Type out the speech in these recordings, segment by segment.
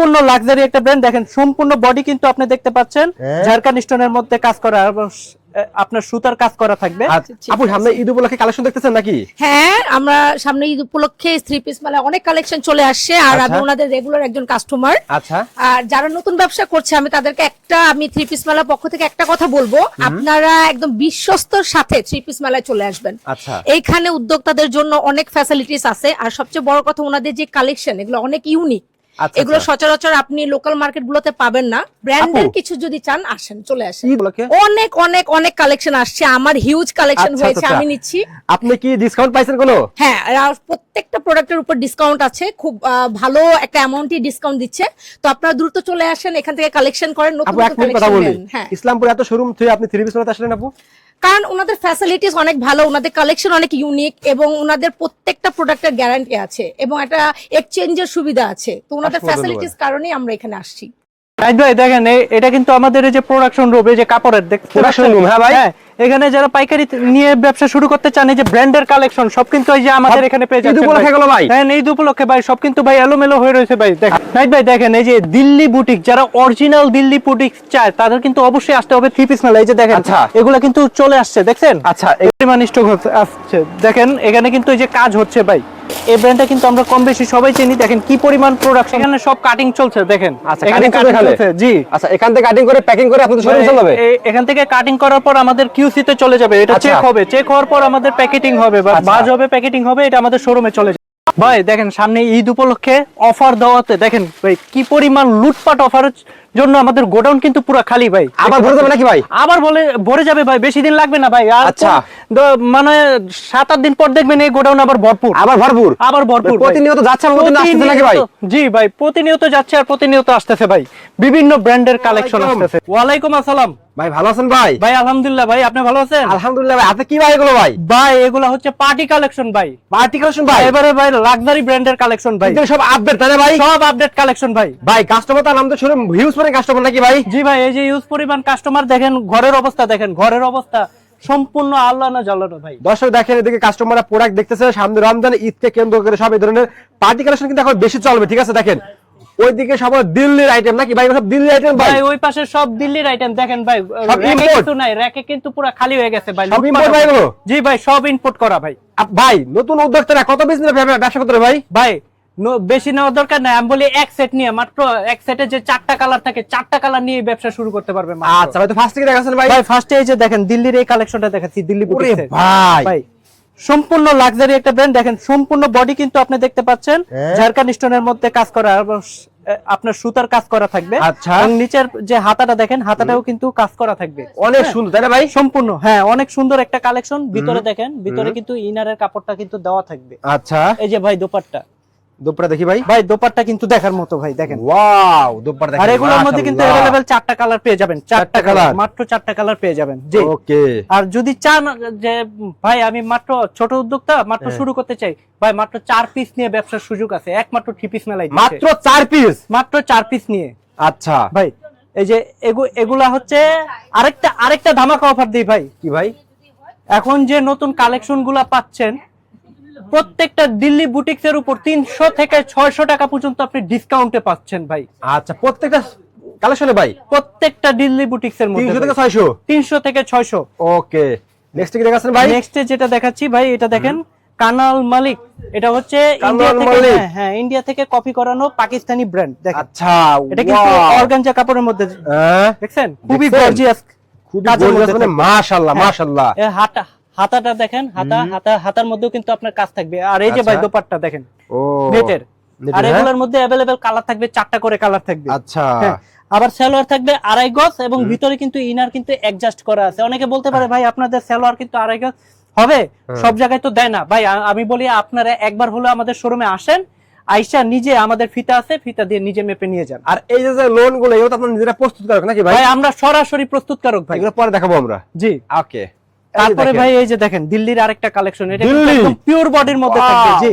সম্পূর্ণ লাক্সারি একটা ব্র্যান্ড। দেখেন সম্পূর্ণ বডি কিন্তু আপনি দেখতে পাচ্ছেন ঝাড়খান্ড স্টোনের মধ্যে কাজ করা এবং আপনার সুতার কাজ করা থাকবে। আপু সামনে ঈদ উপলক্ষে কালেকশন দেখতেছেন নাকি? হ্যাঁ, আমরা সামনে ঈদ উপলক্ষে থ্রি পিস মেলা অনেক কালেকশন চলে আসছে, আর আমি ওনাদের রেগুলার একজন কাস্টমার। আচ্ছা, আর যারা নতুন ব্যবসা করছে আমি তাদেরকে আমি থ্রি পিস মেলার পক্ষ থেকে একটা কথা বলবো, আপনারা একদম বিশ্বস্তর সাথে থ্রি পিস মেলায় চলে আসবেন। আচ্ছা, এইখানে উদ্যোক্তাদের জন্য অনেক ফ্যাসিলিটিস আছে, আর সবচেয়ে বড় কথা ওনাদের যে কালেকশন এগুলো অনেক ইউনিক। এগুলো সচরাচর আপনি লোকাল মার্কেট গুলোতে পাবেন না। ব্র্যান্ডের কিছু যদি চান আসেন, চলে আসেন। অনেক অনেক অনেক কালেকশন আসছে, আমার হিউজ কালেকশন হয়েছে, আমি নিচ্ছি। আপনি কি ডিসকাউন্ট পাইছেন কোনো? হ্যাঁ, প্রত্যেকটা প্রোডাক্টের উপর ডিসকাউন্ট আছে, খুব ভালো একটা অ্যামাউন্টই ডিসকাউন্ট দিচ্ছে। তো আপনারা দ্রুত চলে আসেন, এখান থেকে কালেকশন করেন, নতুন কথা বলি। হ্যাঁ, ইসলামপুরে এত শোরুম থেকে আপনি থ্রি পিস মেলাতে আসলেন আপু? কারণ ওনাদের ফ্যাসিলিটিস অনেক ভালো, ওনাদের কালেকশন অনেক ইউনিক, এবং ওনাদের প্রত্যেকটা প্রোডাক্টের গ্যারান্টি আছে এবং একটা এক্সচেঞ্জের সুবিধা আছে। তো ওনাদের ফ্যাসিলিটিস কারণেই আমরা এখানে আসছি। ভাই দেখেন এটা কিন্তু আমাদের এই যে প্রোডাকশন রুম, এই যে কাপড়ের প্রোডাকশন রুম। হ্যাঁ ভাই, এখানে যারা পাইকারি নিয়ে ব্যবসা শুরু করতে চান, এই যে ব্র্যান্ডের কালেকশন সব কিন্তু এই যে আমাদের এখানে পেয়ে যাচ্ছেন। ঈদ উপলক্ষে গুলো ভাই। হ্যাঁ, ঈদ উপলক্ষে ভাই সব কিন্তু ভাই এলোমেলো হয়ে রয়েছে ভাই। দেখেন ভাই দেখেন এই যে দিল্লি বুটিক, যারা অরিজিনাল দিল্লি বুটিক চায় তাদের কিন্তু অবশ্যই আসতে হবে থ্রি পিস মেলা। এই যে দেখেন এগুলা কিন্তু চলে আসছে, দেখছেন? আচ্ছা, পরিমাণ স্টক আসছে। দেখেন এখানে কিন্তু এই যে কাজ হচ্ছে ভাই, এই ব্র্যান্ডটা কিন্তু আমরা কম বেশি সবাই চিনি। দেখেন কি পরিমাণ প্রোডাকশন, এখানে সব কাটিং চলছে। দেখেন এখানে কাটিং চলছে। জি, আচ্ছা, এখান থেকে কাটিং করে প্যাকিং করে আপনাদের শোরুমে চলে যাবে। এখান থেকে কাটিং করার পর আমাদের কিউসি তে চলে যাবে, এটা চেক হবে, চেক হওয়ার পর আমাদের প্যাকেটিং হবে বা বাজ হবে, প্যাকেটিং হবে, এটা আমাদের শোরুমে চলে যাবে। ভাই দেখেন সামনে ঈদ উপলক্ষে অফার দেওয়াতে দেখেন ভাই কি পরিমাণ লুটপাট অফারের জন্য আমাদের গোডাউন কিন্তু পুরো খালি ভাই। আবার ভরে যাবে নাকি ভাই? আবার ভরে যাবে ভাই, বেশি দিন লাগবে না ভাই। আচ্ছা, মানে 7-8 দিন পর দেখবেন এই গোডাউন আবার ভরপুর। প্রতিনিয়ত যাচ্ছে নাকি ভাই? জি ভাই, প্রতিনিয়ত যাচ্ছে আর প্রতিনিয়ত আসতেছে ভাই, বিভিন্ন ব্র্যান্ডের কালেকশন আসতেছে। ওয়ালাইকুম আসসালাম ভাই, ভালো আছেন ভাই? ভাই আলহামদুলিল্লাহ ভাই, আপনি ভালো আছেন? আলহামদুলিল্লাহ ভাই। আপনি কি ভাই এগুলো ভাই? ভাই এগুলো হচ্ছে পার্টি কালেকশন ভাই। পার্টি কালেকশন ভাই? এবারে ভাই লাক্সারি ব্র্যান্ডের কালেকশন ভাই, সব আপডেট তাই না ভাই? সব আপডেট কালেকশন ভাই। ভাই কাস্টমার তো আমাদের শোরুম হিউজ পরিমাণ কাস্টমার নাকি ভাই? জি ভাই, এই যে হিউজ পরিমাণ কাস্টমার। দেখেন ঘরের অবস্থা, দেখেন ঘরের অবস্থা সম্পূর্ণ আল্লাহ না জ্বালানো ভাই। দর্শক দেখেন এদিকে কাস্টমাররা প্রোডাক্ট দেখতেছে, সামনে রমজান ঈদকে কেন্দ্র করে সব এই ধরনের পার্টি কালেকশন কিন্তু এখন বেশি চলবে। ঠিক আছে, দেখেন ওইদিকে সব দিল্লির আইটেম নাকি ভাই? সব দিল্লির আইটেম ভাই, ওই পাশে সব দিল্লির আইটেম। দেখেন ভাই কিছু নাই, র্যাকে কিন্তু পুরো খালি হয়ে গেছে ভাই। সব ইম্পোর্ট ভাই এগুলো? জি ভাই, সব ইম্পোর্ট করা ভাই। ভাই নতুন উদ্যোক্তারা কত বিজনেস ব্যবসা করতে ভাই? ভাই বেশি নেওয়ার দরকার নাই, আমি বলি এক সেট নিয়ে মাত্র এক সেটে যে 4টা কালার থাকে, 4টা কালার নিয়ে ব্যবসা শুরু করতে পারবে। আচ্ছা ভাই, তো ফার্স্ট থেকে দেখাচ্ছেন ভাই? ভাই ফার্স্টে এই যে দেখেন দিল্লির এই কালেকশনটা দেখাচ্ছি, দিল্লি বুটিক্সের। ভাই সম্পূর্ণ লাক্সারি একটা ব্র্যান্ড। দেখেন সম্পূর্ণ বডি কিন্তু আপনি দেখতে পাচ্ছেন ঝাড়খান্ড স্টোনের মধ্যে কাজ করা, আপনার সুতার কাজ করা থাকবে। আচ্ছা, এবং নিচের যে হাতাটা দেখেন, হাতাটাও কিন্তু কাজ করা থাকবে। অনেক সুন্দর তাই না ভাই? সম্পূর্ণ, হ্যাঁ অনেক সুন্দর একটা কালেকশন। ভিতরে দেখেন, ভিতরে কিন্তু ইনারের কাপড়টা কিন্তু দেওয়া থাকবে। আচ্ছা, এই যে ভাই দোপাট্টা, দোপাট্টা দেখি ভাই। ভাই দোপাট্টা কিন্তু দেখার মতো ভাই, দেখেন ওয়াও দোপাট্টা দেখেন। আর এগুলোর মধ্যে কিন্তু अवेलेबल 4টা কালার পেয়ে যাবেন, 4টা কালার, মাত্র 4টা কালার পেয়ে যাবেন। জি ওকে। আর যদি চান যে ভাই আমি মাত্র ছোট উদ্যোক্তা, মাত্র শুরু করতে চাই, ভাই মাত্র 4 পিস নিয়ে ব্যবসার সুযোগ আছে, একমাত্র থ্রি পিস মেলায় মাত্র 4 পিস, মাত্র 4 পিস নিয়ে। আচ্ছা ভাই এই যে এগুলা হচ্ছে আরেকটা ধামাকা অফার দিই ভাই। কি ভাই? এখন যে নতুন কালেকশন গুলা পাচ্ছেন, প্রত্যেকটা দিল্লি বুটিক্স এর উপর 300 থেকে 600 টাকা পর্যন্ত আপনি ডিসকাউন্টে পাচ্ছেন ভাই। আচ্ছা, প্রত্যেকটা কালেকশনে ভাই? প্রত্যেকটা দিল্লি বুটিক্স এর মধ্যে 300 থেকে 600, 300 থেকে 600। ওকে। নেক্সট কি দেখাচ্ছেন ভাই? নেক্সট যেটা দেখাচ্ছি ভাই, এটা দেখেন কানাল মালিক। এটা হচ্ছে ইন্ডিয়া থেকে, হ্যাঁ ইন্ডিয়া থেকে কপি করানো পাকিস্তানি ব্র্যান্ড। দেখেন আচ্ছা, এটা কিন্তু অর্গানজা কাপড়ের মধ্যে, দেখছেন খুবই গর্জিয়াস, খুবই গর্জিয়াস, মানে মাশাআল্লাহ মাশাআল্লাহ। হাতাটা দেখেন, হাতার মধ্যেও কিন্তু আপনার কাজ থাকবে। আর এই যে ভাই দোপাট্টা দেখেন, ও নেটের। আর এগুলোর মধ্যে अवेलेबल কালার থাকবে, 4টা করে কালার থাকবে। আচ্ছা, আবার সালোয়ার থাকবে 2.5 গজ, এবং ভিতরে কিন্তু ইনার কিন্তু অ্যাডজাস্ট করা আছে। অনেকে বলতে পারে ভাই আপনাদের সালোয়ার কিন্তু 2.5 গজ হবে, সব জায়গায় তো দেয় না ভাই। আমি বলি আপনারা একবার হলো আমাদের শোরুমে আসেন, আইসা নিজে আমাদের ফিতা আছে, ফিতা দিয়ে নিজে মেপে নিয়ে যান। আর এই যে লোন গুলো এগুলো তো আপনারা নিজেরা প্রস্তুতকারক নাকি ভাই? ভাই আমরা সরাসরি প্রস্তুতকারক ভাই, এগুলো পরে দেখাবো আমরা। জি ওকে। তারপরে ভাই এই যে দেখেন দিল্লির আরেকটা কালেকশন, এটা একদম পিওর বডির মধ্যে থাকবে। জি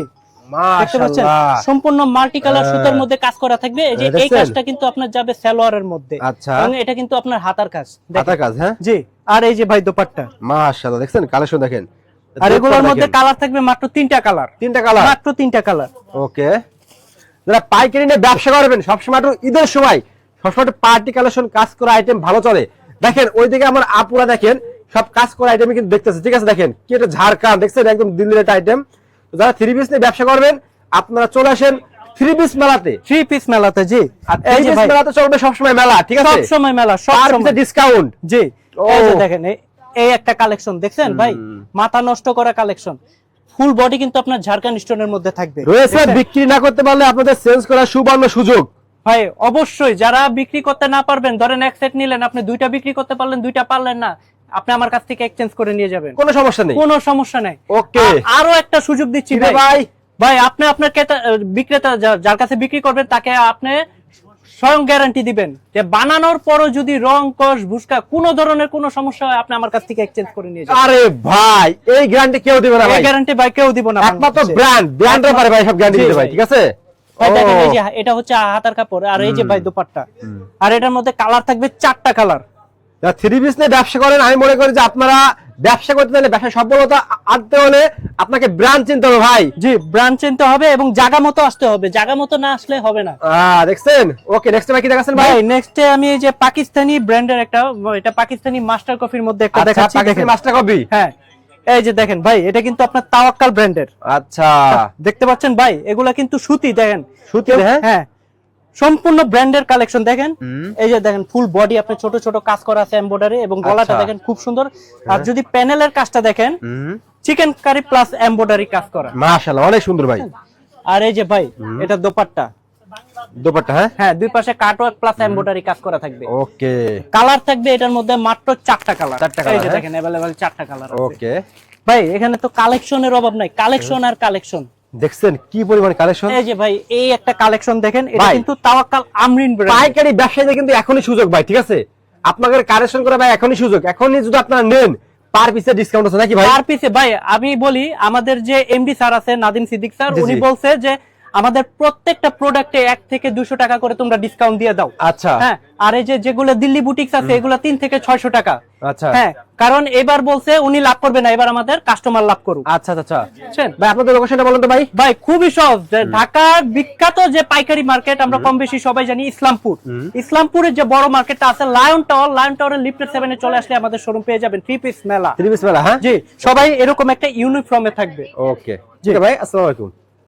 মাশাআল্লাহ, সম্পূর্ণ মাল্টি কালার সুতার মধ্যে কাজ করা থাকবে। এই যে এই কাজটা কিন্তু আপনার যাবে সালোয়ারের মধ্যে। আচ্ছা, এবং এটা কিন্তু আপনার হাতার কাজ, হাতার কাজ। হ্যাঁ জি। আর এই যে ভাই দোপাট্টা, মাশাআল্লাহ, দেখছেন কালেকশন দেখেন। আর এগুলোর মধ্যে কালার থাকবে মাত্র 3টা কালার, 3টা কালার, মাত্র 3টা কালার। ওকে। যারা পাইকারি নিয়ে ব্যবসা করবেন সবসময় একটু ঈদের সময় সবসময় একটু পার্টি কালেকশন কাজ করা আইটেম ভালো চলে। দেখেন ওইদিকে আমার আপুরা দেখেন সব কাজ করা আইটেম কিন্তু দেখতেছে, ঠিক আছে। দেখেন কি এটা ঝাড়খান্ড, দেখছেন একদম দিল্লির একটা আইটেম। যারা 3 পিস নিয়ে ব্যবসা করবেন আপনারা চলে আসেন 3 পিস মেলাতে। 3 পিস মেলাতে, জি। আর 3 পিস মেলাতে চলবে সবসময় মেলা, ঠিক আছে, সব সময় মেলা, সব সময় ডিসকাউন্ট। জি, এই যে দেখেন এই একটা কালেকশন দেখছেন ভাই, মাথা নষ্ট করা কালেকশন। ফুল বডি কিন্তু আপনার ঝাড়খান্ড স্টোনের মধ্যে থাকবে রয়েছে। বিক্রি না করতে পারলে আপনাদের চেঞ্জ করার সুবর্ণ সুযোগ ভাই। অবশ্যই যারা বিক্রি করতে না পারবেন, ধরেন এক সেট নিলেন, আপনি 2টা বিক্রি করতে পারলেন, 2টা পারলেন না, আপনি আমার কাছ থেকে এক্সচেঞ্জ করে নিয়ে যাবেন, কোনো সমস্যা নেই, কোনো সমস্যা নেই। ওকে। আরো একটা সুযোগ দিচ্ছি ভাই, ভাই আপনি আপনার বিক্রেতা যার কাছে বিক্রি করবেন তাকে আপনি স্বয়ং গ্যারান্টি দিবেন যে বানানোর পরও যদি রং কস ভুসকা কোনো ধরনের কোনো সমস্যা হয় আপনি আমার কাছ থেকে এক্সচেঞ্জ করে নিয়ে যাবেন। আরে ভাই এই গ্যারান্টি কেউ দিবে না ভাই, এই গ্যারান্টি ভাই কেউ দিব না, একমাত্র ব্র্যান্ডের পারে ভাই সব গ্যারান্টি দিতে ভাই, ঠিক আছে। ভাই দেখেন এই যে এটা হচ্ছে হাতার কাপড়, আর এই যে ভাই দোপাট্টা, আর এটার মধ্যে কালার থাকবে 4টা কালার। যারা 3 পিস নিয়ে ব্যবসা করেন আমি মনে করি যে আপনারা ব্যবসা করতে চাইলে, ব্যবসা সফলতা আনতে হলে আপনাকে ব্র্যান্ড চিনতে হবে ভাই। জি, ব্র্যান্ড চিনতে হবে এবং জায়গা মতো আসতে হবে, জায়গা মতো না আসলে হবে না। দেখছেন, ওকে। নেক্সট ভাই কি দেখাচ্ছেন ভাই? নেক্সটে আমি এই যে পাকিস্তানি ব্র্যান্ডের একটা, এটা পাকিস্তানি মাস্টার কফির মধ্যে একটা আচ্ছা, দেখাচ্ছি, পাকিস্তানি দেখেন মাস্টার কপি। হ্যাঁ, এই যে দেখেন ভাই, এটা কিন্তু আপনার তাওয়াক্কাল ব্র্যান্ডের। আচ্ছা, দেখতে পাচ্ছেন ভাই, এগুলা কিন্তু সুতি, দেখেন সুতি, হ্যাঁ, সম্পূর্ণ ব্র্যান্ডের কালেকশন। দেখেন এই যে দেখেন ফুল বডি আপনি ছোট ছোট কাজ করা আছে এমব্রয়ডারি, এবং গলাটা দেখেন খুব সুন্দর। আর যদি প্যানেলের কাজটা দেখেন, চিকেন কারি প্লাস এমব্রয়ডারি কাজ করা, মাশাআল্লাহ অনেক সুন্দর ভাই। আর এই যে ভাই এটা দোপাট্টা, দোপাট্টা, হ্যাঁ, দুই পাশে কাটওয়ার্ক প্লাস এমব্রয়ডারি কাজ করা থাকবে। ওকে। কালার থাকবে এটার মধ্যে মাত্র 4টা কালার। 4টা কালার, এই যে দেখেন अवेलेबल 4টা কালার আছে। ওকে ভাই এখানে তো কালেকশনের অভাব নাই, কালেকশন আর কালেকশন। দেখছেন কি পরিমাণ কালেকশন। এই যে ভাই এই একটা কালেকশন দেখেন, এটা কিন্তু তাওয়াক্কাল আমরিন ব্র্যান্ড। পাইকারি ব্যবসায়ীদের কিন্তু এখনই সুযোগ ভাই, ঠিক আছে। আপনাদের কালেকশন করা ভাই এখনই সুযোগ, এখনই যদি আপনারা নেন পার পিসে ডিসকাউন্ট আছে নাকি ভাই? পার পিসে ভাই আমি বলি, আমাদের যে এমডি স্যার আছে নাদিম সিদ্দিক স্যার, উনি বলছে যে আমাদের প্রত্যেকটা প্রোডাক্টে 1 থেকে 200 টাকা করে তোমরা ডিসকাউন্ট দিয়ে দাও। আচ্ছা, হ্যাঁ, আর এই যে যেগুলো দিল্লি বুটিক্স আছে এগুলো 3 থেকে 600 টাকা। আচ্ছা, হ্যাঁ, কারণ এবার বলছে উনি লাভ করবে না, এবার আমাদের কাস্টমার লাভ করুক। আচ্ছা আচ্ছা। বুঝছেন ভাই আপনাদের লোকেশনটা বলুন তো ভাই। ভাই খুবই সহজ, যে ঢাকার বিখ্যাত যে পাইকারি মার্কেট আমরা কম বেশি সবাই জানি, ইসলামপুর। ইসলামপুরের যে বড় মার্কেটটা আছে লায়ন টাওয়ারের লিফটেড 7 এ চলে আসলে আমাদের শোরুম পেয়ে যাবেন 3 পিস মেলা। 3 পিস মেলা, হ্যাঁ জি, সবাই এরকম একটা ইউনিফর্মে থাকবে। ওকে, জি ভাই, আসসালামু আলাইকুম।